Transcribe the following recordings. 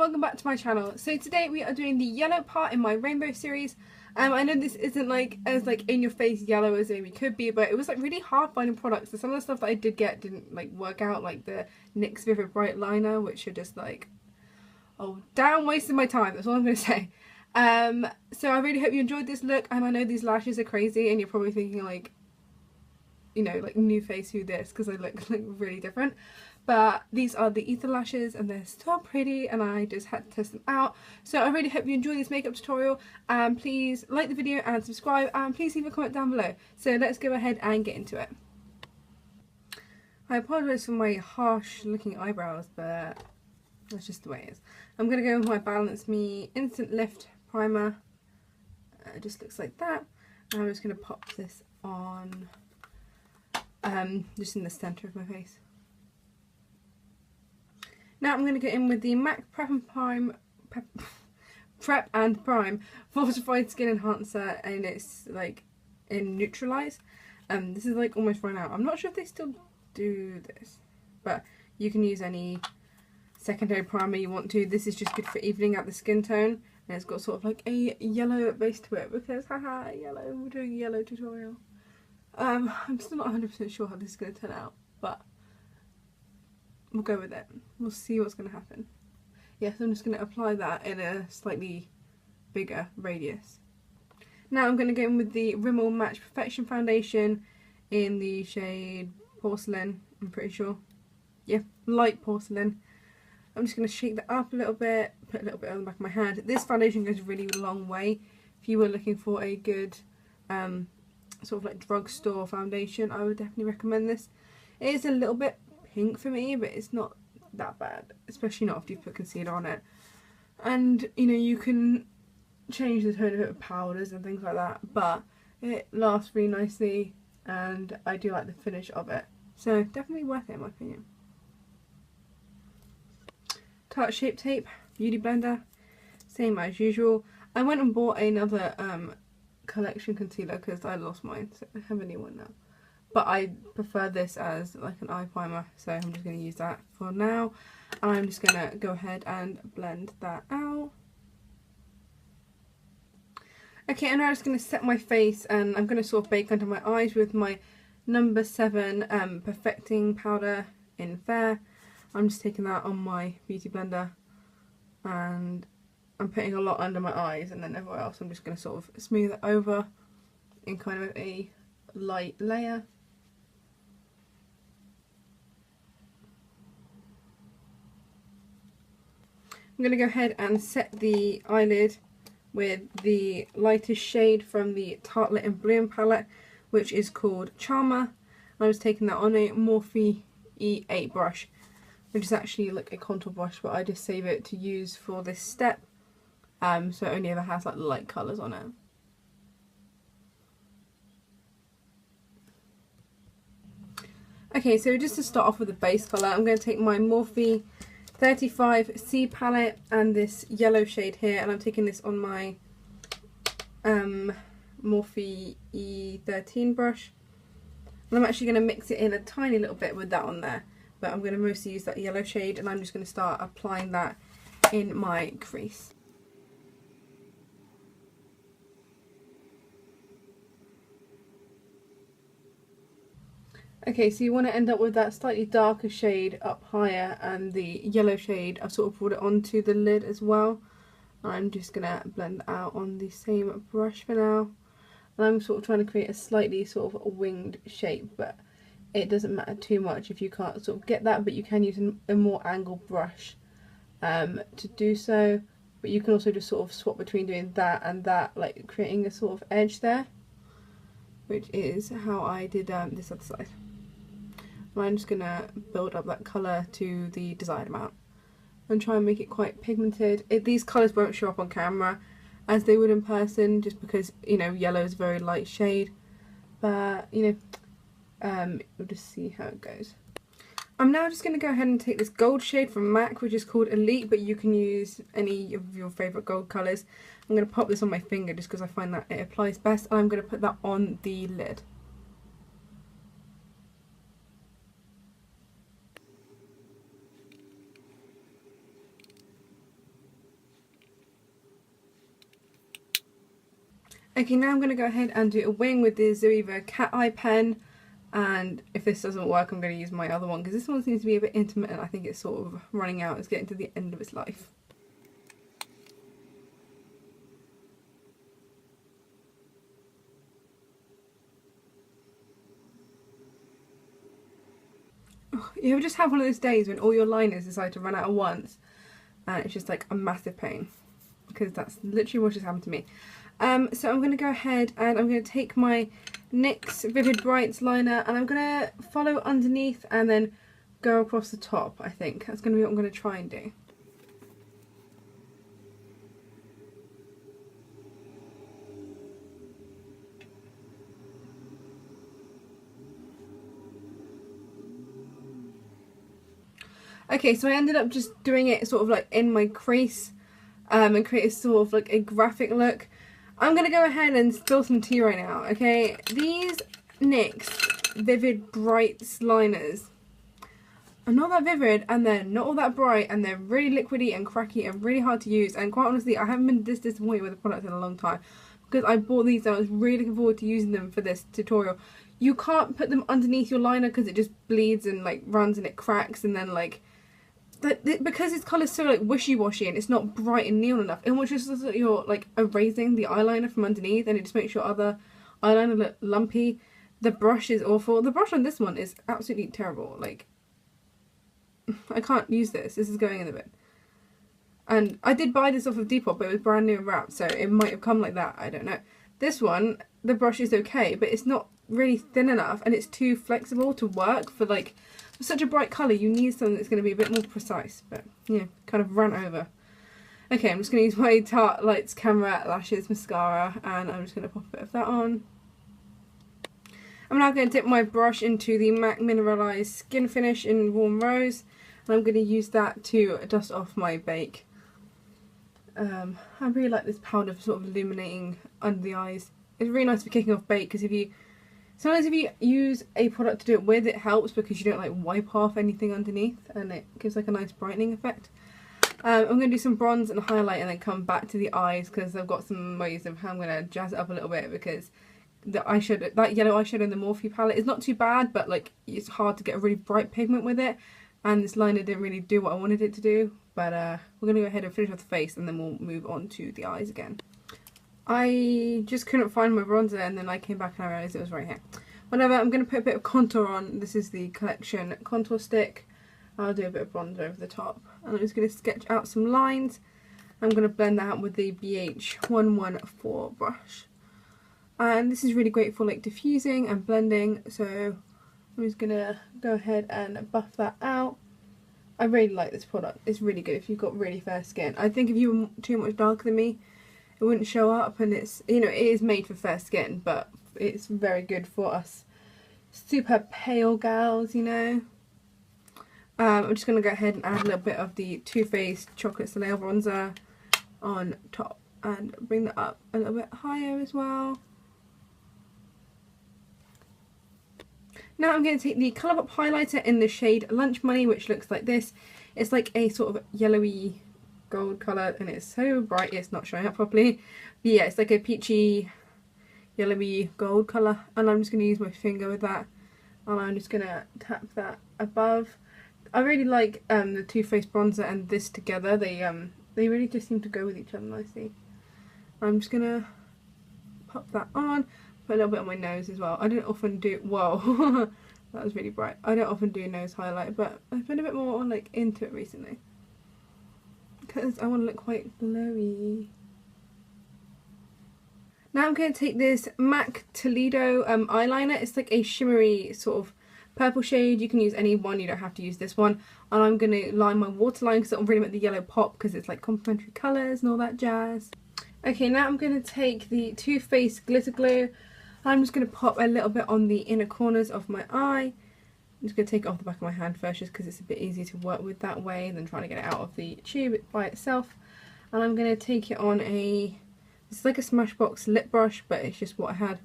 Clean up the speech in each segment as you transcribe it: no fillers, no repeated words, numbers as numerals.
welcome back to my channel. So today we are doing the yellow part in my rainbow series. I know this isn't like as in your face yellow as it maybe could be, but it was like really hard finding products. So some of the stuff that I did get didn't like work out, like the NYX Vivid Bright liner, which are just like, oh damn, wasting my time. That's all I'm gonna say. So I really hope you enjoyed this look, and I know these lashes are crazy and you're probably thinking like, you know, like new face, who this, because I look like really different. But these are the Ether lashes and they're so pretty and I just had to test them out. So I really hope you enjoy this makeup tutorial, and please like the video and subscribe, and please leave a comment down below. So let's go ahead and get into it. I apologise for my harsh looking eyebrows, but that's just the way it is. I'm going to go with my Balance Me Instant Lift Primer. It just looks like that. And I'm just going to pop this on just in the centre of my face. Now I'm going to get in with the MAC Prep and Prime Fortified Skin Enhancer, and it's like in Neutralize. This is like almost run out. I'm not sure if they still do this, but you can use any secondary primer you want to. This is just good for evening out the skin tone, and it's got sort of like a yellow base to it because haha, yellow, we're doing a yellow tutorial. I'm still not 100% sure how this is going to turn out, but we'll go with it. We'll see what's going to happen. Yes, I'm just going to apply that in a slightly bigger radius. Now I'm going to go in with the Rimmel Match Perfection Foundation in the shade Porcelain, I'm pretty sure. Yeah, light porcelain. I'm just going to shake that up a little bit, put a little bit on the back of my hand. This foundation goes really a long way. If you were looking for a good sort of like drugstore foundation, I would definitely recommend this. It is a little bit pink for me, but it's not that bad, especially not after you've put concealer on it. And you know, you can change the tone of it with powders and things like that, but it lasts really nicely and I do like the finish of it, so definitely worth it in my opinion. Tarte Shape Tape Beauty Blender, same as usual. I went and bought another collection concealer because I lost mine, so I have a new one now. But I prefer this as like an eye primer, so I'm just going to use that for now. And I'm just going to go ahead and blend that out. Okay, and now I'm just going to set my face, and I'm going to sort of bake under my eyes with my number 7 Perfecting Powder in Fair. I'm just taking that on my beauty blender, and I'm putting a lot under my eyes, and then everywhere else I'm just going to sort of smooth it over in kind of a light layer. I'm going to go ahead and set the eyelid with the lightest shade from the Tartelette and Bloom palette, which is called Charmer. I was taking that on a Morphe E8 brush, which is actually like a contour brush, but I just save it to use for this step, so it only ever has like light colours on it. Okay, so just to start off with the base colour, I'm going to take my Morphe 35C palette and this yellow shade here, and I'm taking this on my Morphe E13 brush, and I'm actually going to mix it in a tiny little bit with that on there, but I'm going to mostly use that yellow shade, and I'm just going to start applying that in my crease. Okay, so you want to end up with that slightly darker shade up higher, and the yellow shade, I've sort of brought it onto the lid as well. I'm just going to blend that out on the same brush for now. And I'm sort of trying to create a slightly sort of winged shape, but it doesn't matter too much if you can't sort of get that, but you can use a more angled brush to do so. But you can also just sort of swap between doing that and that, like creating a sort of edge there, which is how I did this other side. I'm just going to build up that colour to the desired amount and try and make it quite pigmented. These colours won't show up on camera as they would in person, just because, you know, yellow is a very light shade, but you know, we'll just see how it goes. I'm now just going to go ahead and take this gold shade from MAC, which is called Elite, but you can use any of your favourite gold colours. I'm going to pop this on my finger just because I find that it applies best, and I'm going to put that on the lid. Okay, now I'm going to go ahead and do a wing with the Zoeva Cat Eye pen. And if this doesn't work, I'm going to use my other one because this one seems to be a bit intimate and I think it's sort of running out. It's getting to the end of its life. You ever just have one of those days when all your liners decide to run out at once and it's just like a massive pain? Because that's literally what just happened to me. So I'm going to go ahead and I'm going to take my NYX Vivid Brights liner and I'm going to follow underneath and then go across the top, I think. That's going to be what I'm going to try and do. Okay, so I ended up just doing it sort of like in my crease and create a sort of like a graphic look. I'm going to go ahead and spill some tea right now, okay? These NYX Vivid Brights liners are not that vivid and they're not all that bright and they're really liquidy and cracky and really hard to use, and quite honestly I haven't been this disappointed with the product in a long time because I bought these and I was really looking forward to using them for this tutorial. You can't put them underneath your liner because it just bleeds and like runs and it cracks, and then like because its colour's so like wishy-washy and it's not bright and neon enough, it almost just looks like you're like erasing the eyeliner from underneath and it just makes your other eyeliner look lumpy. The brush is awful. The brush on this one is absolutely terrible. Like, I can't use this. This is going in the bin. And I did buy this off of Depop, but it was brand new and wrapped, so it might have come like that. I don't know. This one, the brush is okay, but it's not really thin enough and it's too flexible to work for like for such a bright colour. You need something that's going to be a bit more precise, but yeah, kind of run over. Okay, I'm just going to use my Tarte Lights Camera Lashes Mascara and I'm just going to pop a bit of that on. I'm now going to dip my brush into the MAC Mineralized Skin Finish in Warm Rose and I'm going to use that to dust off my bake. I really like this powder for sort of illuminating under the eyes. It's really nice for kicking off bake because sometimes if you use a product to do it with, it helps because you don't like wipe off anything underneath and it gives like a nice brightening effect. I'm going to do some bronze and highlight and then come back to the eyes because I've got some ways of how I'm going to jazz it up a little bit, because the eyeshadow, that yellow eyeshadow in the Morphe palette is not too bad, but like it's hard to get a really bright pigment with it, and this liner didn't really do what I wanted it to do. But we're going to go ahead and finish off the face and then we'll move on to the eyes again. I just couldn't find my bronzer and then I came back and I realised it was right here. Whatever, I'm going to put a bit of contour on. This is the Collection contour stick. I'll do a bit of bronzer over the top. And I'm just going to sketch out some lines. I'm going to blend that out with the BH 114 brush. And this is really great for like diffusing and blending. So I'm just going to go ahead and buff that out. I really like this product. It's really good if you've got really fair skin. I think if you were too much darker than me, it wouldn't show up, and it's, you know, it is made for fair skin, but it's very good for us super pale gals, you know. I'm just going to go ahead and add a little bit of the Too Faced Chocolate Soleil bronzer on top and bring that up a little bit higher as well. Now I'm going to take the Colourpop highlighter in the shade Lunch Money, which looks like this. It's like a sort of yellowy gold colour and it's so bright it's not showing up properly. But yeah, it's like a peachy yellowy gold colour, and I'm just going to use my finger with that and I'm just going to tap that above. I really like the Too Faced bronzer and this together. They really just seem to go with each other nicely. I'm just going to pop that on. Put a little bit on my nose as well. I don't often do, whoa, that was really bright. I don't often do nose highlight, but I've been a bit more like into it recently because I want to look quite glowy. Now I'm going to take this MAC Toledo eyeliner. It's like a shimmery sort of purple shade. You can use any one, you don't have to use this one. And I'm going to line my waterline because it'll really make the yellow pop because it's like complementary colours and all that jazz. Okay, now I'm going to take the Too Faced Glitter Glue. I'm just going to pop a little bit on the inner corners of my eye. I'm just going to take it off the back of my hand first just because it's a bit easier to work with that way than trying to get it out of the tube by itself. And I'm going to take it on it's like a Smashbox lip brush, but it's just what I had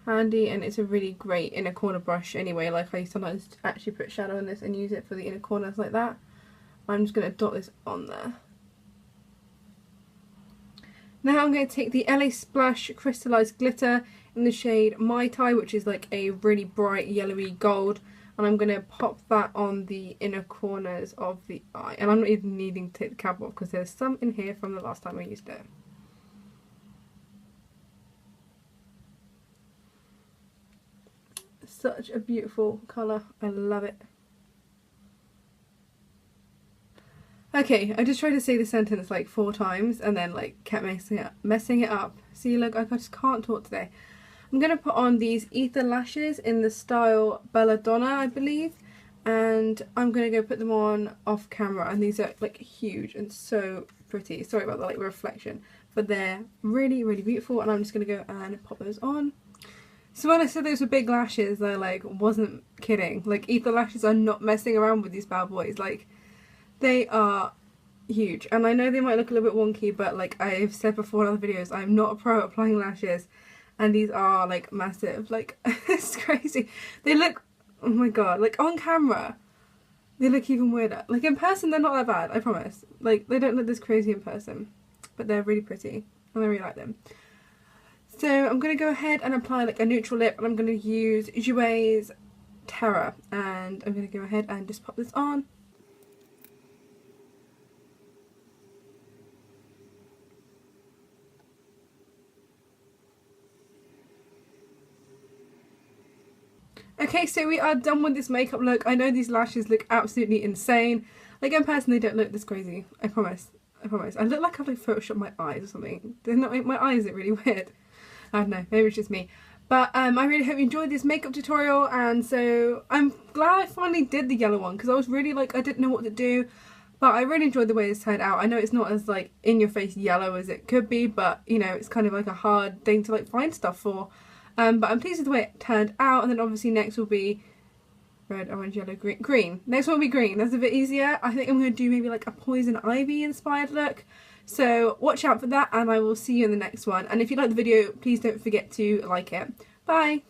handy, and it's a really great inner corner brush anyway. Like I sometimes actually put shadow in this and use it for the inner corners like that. I'm just going to dot this on there. Now I'm going to take the LA Splash Crystallized Glitter in the shade Mai Tai, which is like a really bright yellowy gold. And I'm going to pop that on the inner corners of the eye. And I'm not even needing to take the cap off because there's some in here from the last time I used it. Such a beautiful colour. I love it. Okay, I just tried to say the sentence like 4 times and then like kept messing it up. See, look, I just can't talk today. I'm going to put on these Ether lashes in the style Belladonna, I believe. And I'm going to go put them on off camera. And these are like huge and so pretty. Sorry about the like reflection. But they're really, really beautiful. And I'm just going to go and pop those on. So when I said those were big lashes, I like wasn't kidding. Like Ether lashes are not messing around with these bad boys. Like they are huge. And I know they might look a little bit wonky, but like I've said before in other videos, I'm not a pro at applying lashes. And these are like massive, like it's crazy. They look, oh my god, like on camera, they look even weirder. Like in person, they're not that bad, I promise. Like they don't look this crazy in person, but they're really pretty and I really like them. So I'm going to go ahead and apply like a neutral lip and I'm going to use Jouer's Terror. And I'm going to go ahead and just pop this on. Okay, so we are done with this makeup look. I know these lashes look absolutely insane. Like in person they don't look this crazy. I promise. I promise. I look like I've like photoshopped my eyes or something. Doesn't that make my eyes look really weird? I don't know, maybe it's just me. But I really hope you enjoyed this makeup tutorial, and so I'm glad I finally did the yellow one because I was really like, I didn't know what to do. But I really enjoyed the way this turned out. I know it's not as like in your face yellow as it could be, but you know, it's kind of like a hard thing to like find stuff for. But I'm pleased with the way it turned out, and then obviously next will be red, orange, yellow, green. Green. Next one will be green. That's a bit easier. I think I'm going to do maybe like a Poison Ivy inspired look. So watch out for that, and I will see you in the next one. And if you like the video, please don't forget to like it. Bye!